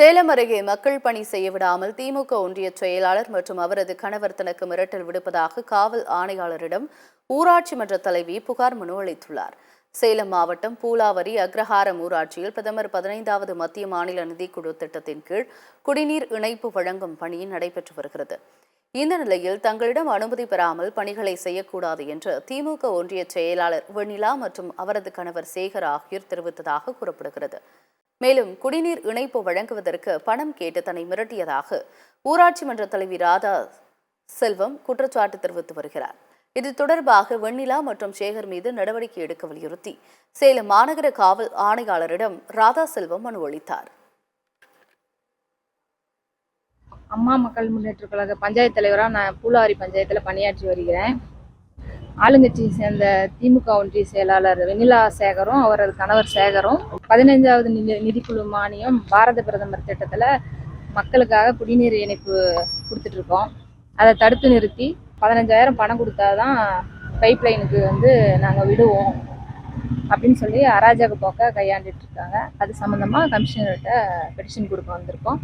சேலம் அருகே மக்கள் பணி செய்ய விடாமல் திமுக ஒன்றிய செயலாளர் மற்றும் அவரது கணவர் தனக்கு மிரட்டல் விடுப்பதாக காவல் ஆணையாளரிடம் ஊராட்சி மன்ற தலைவி புகார் மனு அளித்துள்ளார். சேலம் மாவட்டம் பூலாவரி அக்ரஹாரம் ஊராட்சியில் பிரதமர் 15வது மத்திய மாநில நிதிக்குழு திட்டத்தின் கீழ் குடிநீர் இணைப்பு வழங்கும் பணி நடைபெற்று வருகிறது. இந்த நிலையில் தங்களிடம் அனுமதி பெறாமல் பணிகளை செய்யக்கூடாது என்று திமுக ஒன்றிய செயலாளர் வெண்ணிலா மற்றும் அவரது கணவர் சேகர் ஆகியோர் தெரிவித்ததாக கூறப்படுகிறது. மேலும் குடிநீர் இணைப்பு வழங்குவதற்கு பணம் கேட்டு தன்னை மிரட்டியதாக ஊராட்சி மன்ற தலைவி ராதா செல்வம் குற்றச்சாட்டு தெரிவித்து வருகிறார். இது தொடர்பாக வெண்ணிலா மற்றும் சேகர் மீது நடவடிக்கை எடுக்க வலியுறுத்தி சேலம் மாநகர காவல் ஆணையாளரிடம் ராதா செல்வம் மனு அளித்தார். அம்மா மக்கள் முன்னேற்ற கழக பஞ்சாயத்து தலைவராக நான் பூலாவரி பஞ்சாயத்தில் பணியாற்றி வருகிறேன். ஆளுங்கட்சியை சேர்ந்த திமுக ஒன்றிய செயலாளர் வெண்ணிலா சேகரும் அவரது கணவர் சேகரும் 15வது நிதிக்குழு மானியம் பாரத பிரதமர் திட்டத்தில் மக்களுக்காக குடிநீர் இணைப்பு கொடுத்துட்ருக்கோம். அதை தடுத்து நிறுத்தி 15,000 பணம் கொடுத்தாதான் பைப் லைனுக்கு நாங்கள் விடுவோம் அப்படின்னு சொல்லி அராஜக போக்க கையாண்டுட்டு இருக்காங்க. அது சம்மந்தமாக கமிஷனர்கிட்ட பெட்டிஷன் கொடுக்க வந்திருக்கோம்.